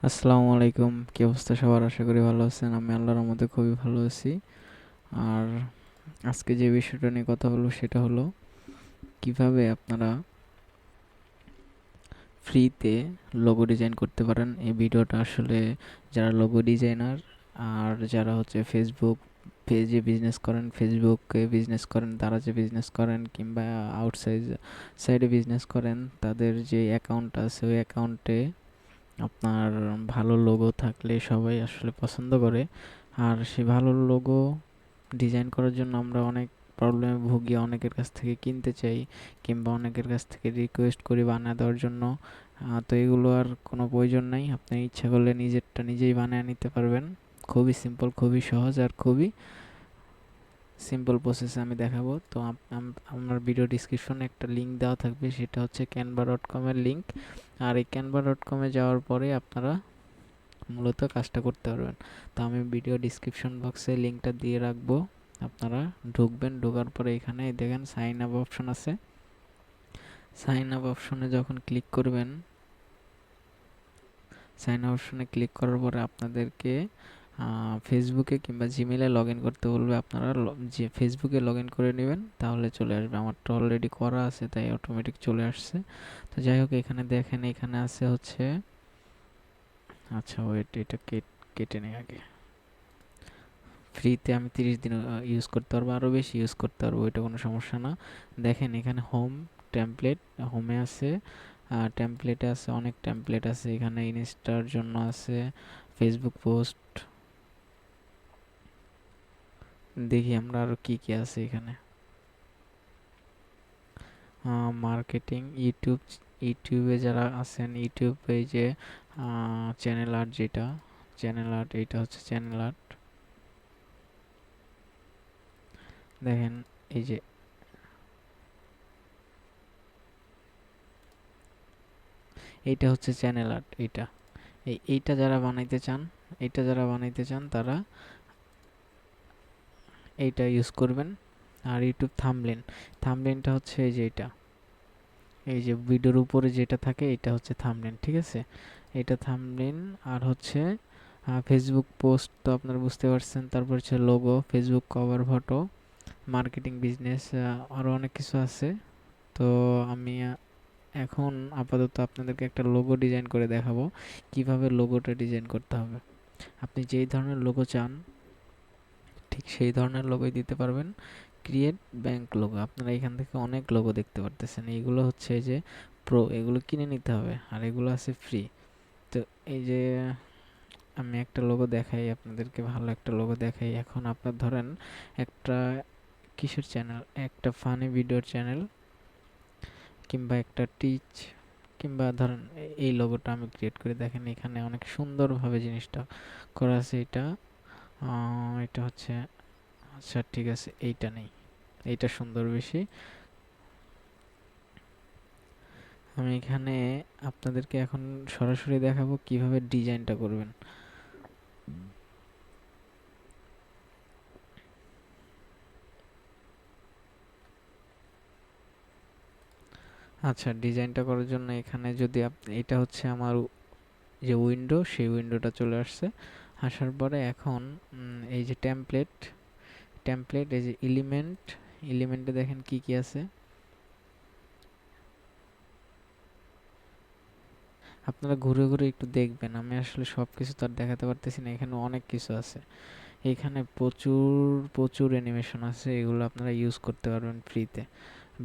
আসসালামু আলাইকুম। কি অবস্থা সবার? আশা করি ভালো আছেন। আমি আল্লাহর রহমতে খুবই ভালো আছি। আর আজকে যে বিষয়টা নিয়ে কথা বলবো সেটা হলো কিভাবে আপনারা ফ্রিতে লোগো ডিজাইন করতে পারেন। এই ভিডিওটা আসলে যারা লোগো ডিজাইনার আর যারা হচ্ছে ফেসবুক পেজে বিজনেস করেন, ফেসবুকে বিজনেস করেন, তারা যে বিজনেস করেন কিংবা আউটসাইড সাইডে বিজনেস করেন, তাদের যে অ্যাকাউন্ট আছে ওই অ্যাকাউন্টে আপনার ভালো লোগো থাকলে সবাই আসলে পছন্দ করে। আর সেই ভালো লোগো ডিজাইন করার জন্য আমরা অনেক প্রবলেমে ভুগি, অনেকের কাছ থেকে কিনতে চাই কিংবা অনেকের কাছ থেকে রিকোয়েস্ট করি বানিয়ে দেওয়ার জন্য। তো এগুলো আর কোনো প্রয়োজন নাই, আপনি ইচ্ছা করলে নিজেরটা নিজেই বানিয়ে নিতে পারবেন। খুবই সিম্পল, খুবই সহজ আর খুবই সিম্পল প্রসেসে আমি দেখাবো। তো আমার ভিডিও ডিসক্রিপশনে একটা লিঙ্ক দেওয়া থাকবে, সেটা হচ্ছে canva.com-এর লিঙ্ক। আর এই canva.com-এ যাওয়ার পরে আপনারা মূলত কাজটা করতে পারবেন। তো আমি ভিডিও ডিসক্রিপশন বক্সে লিঙ্কটা দিয়ে রাখবো, আপনারা ঢুকবেন। ঢোকার পরে এখানে দেখেন সাইন আপ অপশন আছে। সাইন আপ অপশনে যখন ক্লিক করবেন, সাইন আপ অপশনে ক্লিক করার পরে আপনাদেরকে ফেসবুকে কিংবা জিমেলে লগ ইন করতে বলবে। আপনারা যে ফেসবুকে লগ ইন করে নেবেন, তাহলে চলে আসবে। আমারটা অলরেডি করা আছে তাই অটোমেটিক চলে আসছে। তো যাই হোক, এখানে দেখেন, এখানে আছে হচ্ছে, আচ্ছা ওয়েট, এটা কেটে নেই আগে। ফ্রিতে আমি 30 দিন ইউজ করতে পারবো, আরও বেশি ইউজ করতে পারবো, এটা কোনো সমস্যা না। দেখেন এখানে হোম টেমপ্লেট, হোমে আছে, টেমপ্লেটে আছে, অনেক টেমপ্লেট আছে এখানে। ইনস্টার জন্য আছে, ফেসবুক পোস্ট, দেখি আমরা আরও কি কি আছে এখানে। মার্কেটিং, ইউটিউবে যারা আছেন, ইউটিউব পেজে চ্যানেল আর্ট, যেটা চ্যানেল আর্ট, এইটা হচ্ছে চ্যানেল আর্ট। দেখেন এই যে এইটা হচ্ছে চ্যানেল আর্ট। এইটা যারা বানাইতে চান, এইটা যারা বানাইতে চান তারা এইটা ইউজ করবেন। আর ইউটিউব থাম্বনেল, থাম্বনেলটা হচ্ছে এই যে এটা, এই যে ভিডিওর উপরে যেটা থাকে এটা হচ্ছে থাম্বনেল, ঠিক আছে? এটা থাম্বনেল। আর হচ্ছে ফেসবুক পোস্ট, তো আপনারা বুঝতে পারছেন। তারপর হচ্ছে logo, Facebook cover photo, marketing, business, আরও অনেক কিছু আছে। তো আমি এখন আপাতত আপনাদেরকে একটা লোগো ডিজাইন করে দেখাবো কিভাবে লোগোটা ডিজাইন করতে হবে। আপনি যেই ধরনের লোগো চান ঠিক সেই ধরনের লোগোই দিতে পারবেন। ক্রিয়েট ব্যাংক লোগো, আপনারা এখান থেকে অনেক লোগো দেখতে পারতেছেন। এইগুলো হচ্ছে যে প্রো, এগুলো কিনে নিতে হবে, আর এগুলো আছে ফ্রি। তো এই যে আমি একটা লোগো দেখাই আপনাদেরকে, ভালো একটা লোগো দেখাই। এখন আপনার ধরেন একটা কিসের চ্যানেল, একটা ফানি ভিডিওর চ্যানেল কিংবা একটা টিচ, কিংবা ধরেন এই লোগোটা আমি ক্রিয়েট করে দেখেন, এখানে অনেক সুন্দরভাবে জিনিসটা করা আছে। এটা হচ্ছে, আচ্ছা ঠিক আছে, এইটা নেই, এইটা সুন্দর বেশি। আমি এখানে আপনাদেরকে এখন সরাসরি দেখাবো কিভাবে ডিজাইনটা করবেন। আচ্ছা, ডিজাইনটা করার জন্য এখানে যদি এটা হচ্ছে আমার যে উইন্ডো, সেই উইন্ডোটা চলে আসছে। আসার পরে এখন এই যে টেমপ্লেট, টেমপ্লেট, এই যে এলিমেন্ট, এলিমেন্টে দেখেন কি কি আছে। আপনারা ঘুরে ঘুরে একটু দেখবেন, আমি আসলে সব কিছু তো আর দেখাতে পারতেছি না, এখানে অনেক কিছু আছে। এখানে প্রচুর প্রচুর অ্যানিমেশন আছে, এগুলো আপনারা ইউজ করতে পারবেন ফ্রিতে।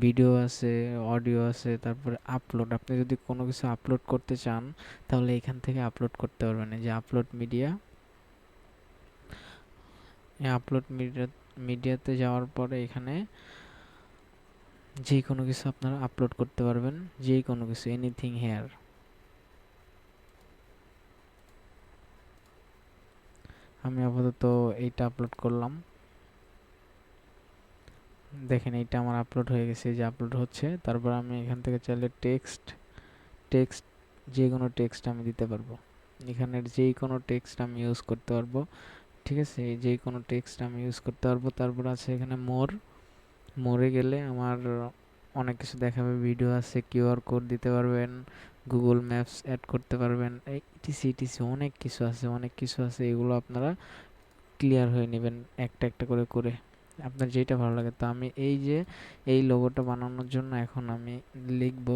ভিডিও আছে, অডিও আছে, তারপরে আপলোড, আপনি যদি কোনো কিছু আপলোড করতে চান তাহলে এখান থেকে আপলোড করতে পারবেন। এই যে আপলোড মিডিয়া, এই আপলোড মিডিয়াতে যাওয়ার পরে এখানে যে কোনো কিছু আপনারা আপলোড করতে পারবেন, যে কোনো কিছু, এনিথিং হেয়ার। আমি আপাতত এইটা আপলোড করলাম, দেখেন এইটা আমার আপলোড হয়ে গেছে, যে আপলোড হচ্ছে। তারপর আমি এখান থেকে চাইলে টেক্সট, টেক্সট, যে কোনো টেক্সট আমি দিতে পারবো। এখানের যেই কোনো টেক্সট আমি ইউজ করতে পারবো, ঠিক আছে? এই যেই কোনো টেক্সট আমি ইউজ করতে পারবো। তারপর আছে এখানে মোর, মোরে গেলে আমার অনেক কিছু দেখাবে, ভিডিও আছে, কিউআর কোড দিতে পারবেন, গুগল ম্যাপস অ্যাড করতে পারবেন, ইটিসি ইটিসি অনেক কিছু আছে, অনেক কিছু আছে। এগুলো আপনারা ক্লিয়ার হয়ে নেবেন একটা একটা করে করে, আপনার যেটা ভালো লাগে। তো আমি এই যে এই লোগোটা বানানোর জন্য এখন আমি লিখব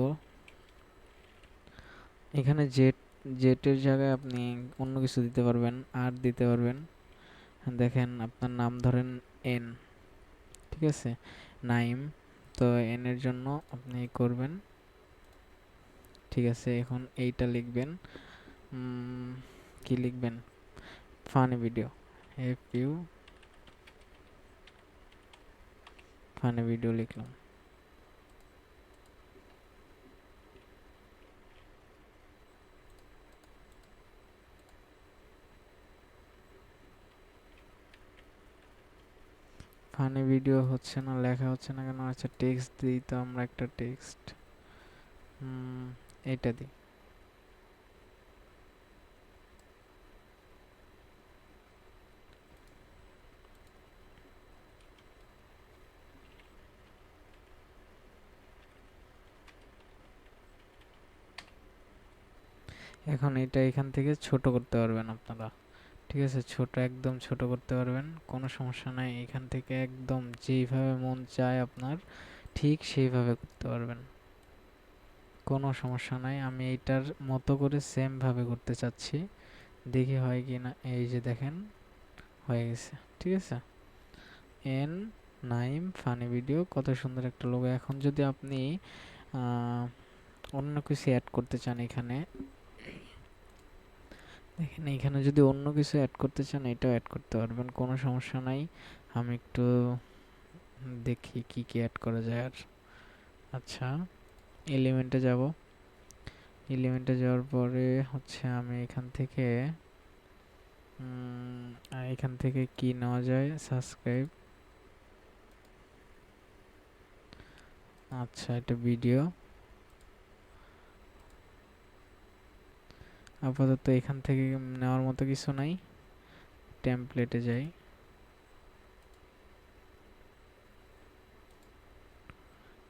এখানে জেট, জেটের জায়গায় আপনি অন্য কিছু দিতে পারবেন, আর দিতে পারবেন। দেখেন আপনার নাম ধরেন এন, ঠিক আছে, নাইম। তো এন এর জন্য আপনি করবেন, ঠিক আছে। এখন এইটা লিখবেন, কি লিখবেন, funny video, F U funny video লিখলাম। ফানি ভিডিও হচ্ছে না, লেখা হচ্ছে না কেন? আচ্ছা টেক্সট দিই, তো আমরা একটা টেক্সট এইটা দিই। এখন এটা এখান থেকে ছোট করতে পারবেন আপনারা, ঠিক আছে, ছোট, একদম ছোট করতে পারবেন, কোনো সমস্যা নাই। এখান থেকে একদম যেইভাবে মন চায় আপনার ঠিক সেইভাবে করতে পারবেন, কোনো সমস্যা নাই। আমি এইটার মতো করে সেম ভাবে করতে চাচ্ছি, দেখি হয় কি না। এই যে দেখেন হয়ে গেছে, ঠিক আছে। এন নাইম ফানি ভিডিও, কত সুন্দর একটা লোগো। এখন যদি আপনি অন্য কিছু অ্যাড করতে চান, এখানে দেখেন, এখানে যদি অন্য কিছু অ্যাড করতে চান এটাও অ্যাড করতে পারবেন, কোনো সমস্যা নাই। আমি একটু দেখি কি কি অ্যাড করা যায় আর। আচ্ছা, এলিমেন্টে যাব, এলিমেন্টে যাওয়ার পরে হচ্ছে আমি এখান থেকে কি নেওয়া যায়, সাবস্ক্রাইব। আচ্ছা, এটা ভিডিও। আপাতত এখান থেকে নেওয়ার মতো কিছু নাই, টেমপ্লেটে যাই।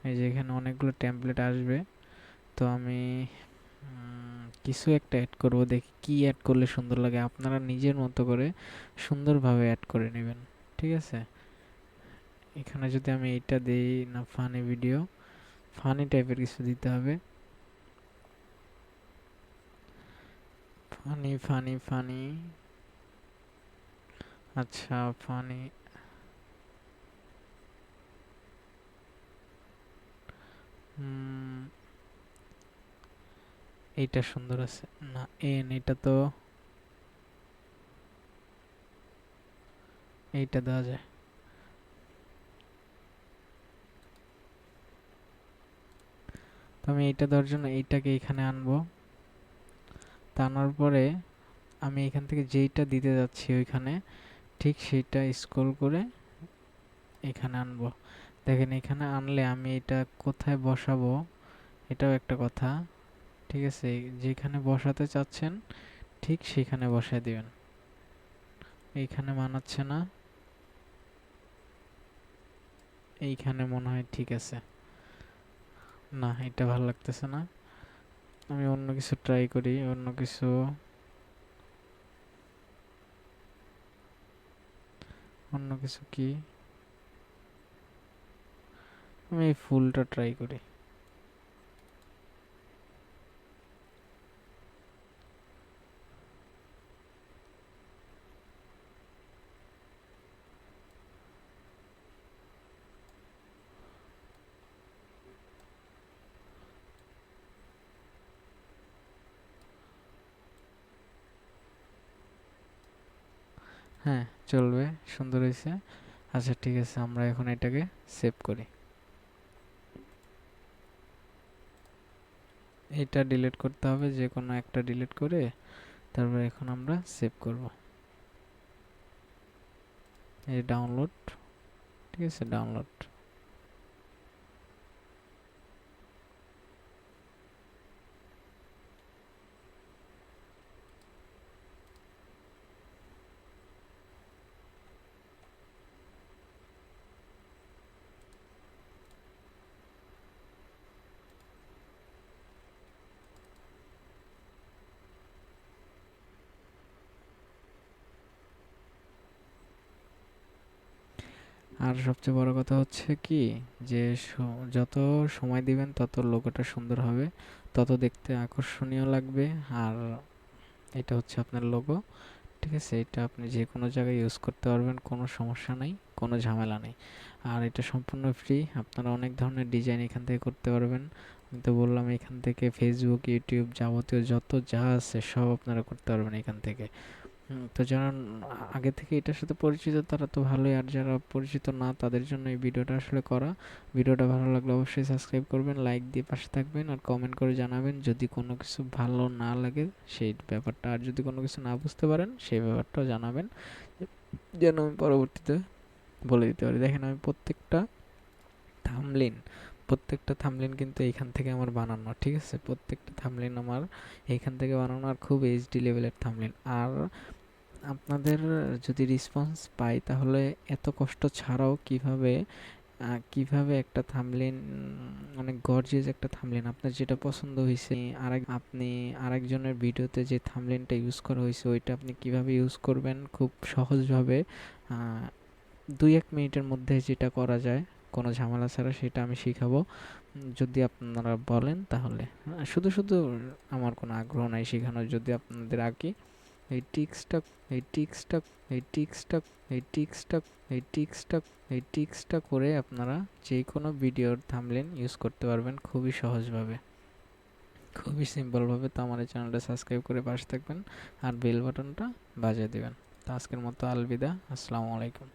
এই যে এখানে অনেকগুলো টেমপ্লেট আসবে, তো আমি কিছু একটা অ্যাড করব, দেখি কি অ্যাড করলে সুন্দর লাগে। আপনারা নিজের মতো করে সুন্দরভাবে অ্যাড করে নেবেন, ঠিক আছে। এখানে যদি আমি এইটা দিই না, ফানি ভিডিও, ফানি টাইপের কিছু দিতে হবে। ফানি ফানি ফানি, আচ্ছা ফানি, এইটা সুন্দর আছে না, এন, এটা তো এইটা দেওয়া যায়। তো আমি এইটা দেওয়ার জন্য এইটাকে এখানে আনবো, টানার পরে আমি এখান থেকে যেইটা দিতে যাচ্ছি ওইখানে ঠিক সেইটা স্ক্রল করে এখানে আনবো। দেখেন এখানে আনলে আমি এটা কোথায় বসাবো এটাও একটা কথা, ঠিক আছে। যেখানে বসাতে চাচ্ছেন ঠিক সেখানে বসায় দিবেন। এইখানে মানাচ্ছে না, এইখানে মনে হয় ঠিক আছে। না, এটা ভালো লাগতেছে না, আমি অন্য কিছু ট্রাই করি, অন্য কিছু। অন্য কিছু কি, আমি এই ফুলটা ট্রাই করি। হ্যাঁ, চলবে, সুন্দর হয়েছে। আচ্ছা ঠিক আছে, আমরা এখন এটাকে সেভ করি। এটা ডিলিট করতে হবে, যে কোনো একটা ডিলিট করে তারপর এখন আমরা সেভ করব। এই ডাউনলোড, ঠিক আছে, ডাউনলোড। আর সবচেয়ে বড় কথা হচ্ছে কি, যে যত সময় দিবেন তত লোগোটা সুন্দর হবে, তত দেখতে আকর্ষণীয় লাগবে। আর এটা হচ্ছে আপনার লোগো, ঠিক আছে? এটা আপনি যে কোনো জায়গায় ইউজ করতে পারবেন, কোনো সমস্যা নাই, কোনো ঝামেলা নেই। আর এটা সম্পূর্ণ ফ্রি, আপনারা অনেক ধরনের ডিজাইন এখান থেকে করতে পারবেন। আমি তো বললাম এখান থেকে ফেসবুক, ইউটিউব যাবতীয় যত যা আছে সব আপনারা করতে পারবেন এখান থেকে। তো যারা আগে থেকে এটার সাথে পরিচিত তারা তো ভালোই, আর যারা পরিচিত না তাদের জন্য এই ভিডিওটা আসলে করা। ভিডিওটা ভালো লাগলে অবশ্যই সাবস্ক্রাইব করবেন, লাইক দিয়ে পাশে থাকবেন, আর কমেন্ট করে জানাবেন যদি কোনো কিছু ভালো না লাগে সেই ব্যাপারটা, আর যদি কোনো কিছু না বুঝতে পারেন সেই ব্যাপারটাও জানাবেন, যেন আমি পরবর্তীতে বলে দিতে পারি। দেখেন আমি থামলিন প্রত্যেকটা থামলিন কিন্তু এইখান থেকে আমার বানানো, ঠিক আছে? প্রত্যেকটা থামলিন আমার এইখান থেকে বানানো, আর খুব এইচডি লেভেলের থামলিন। আর আপনাদের যদি রেসপন্স পাই তাহলে এত কষ্ট ছাড়াও কিভাবে একটা থাম্বনেইল, অনেক গর্জিয়াস একটা থাম্বনেইল আপনার যেটা পছন্দ হয়েছে, আপনি আরেকজনের ভিডিওতে যে থাম্বনেইলটা ইউজ করা হয়েছে ওইটা আপনি কিভাবে ইউজ করবেন খুব সহজভাবে, 2-1 মিনিটের মধ্যে যেটা করা যায় কোনো ঝামেলা ছাড়া, সেটা আমি শিখাবো। যদি আপনারা বলেন তাহলে। শুধু শুধু আমার কোনো আগ্রহ নাই শেখানোর, যদি আপনাদের আগে এই টিক্সটা এই টিক্সটা এই টিক্সটা এই টিক্সটা এই টিক্সটা এই টিক্সটা করে আপনারা যে কোনো ভিডিওর থাম্বনেইল ইউজ করতে পারবেন খুবই সহজভাবে, খুবই সিম্পলভাবে। তো আমার এই চ্যানেলটা সাবস্ক্রাইব করে পাশে থাকবেন আর বেল বাটনটা বাজিয়ে দেবেন। তো আজকের মতো আলবিদা, আসসালামু আলাইকুম।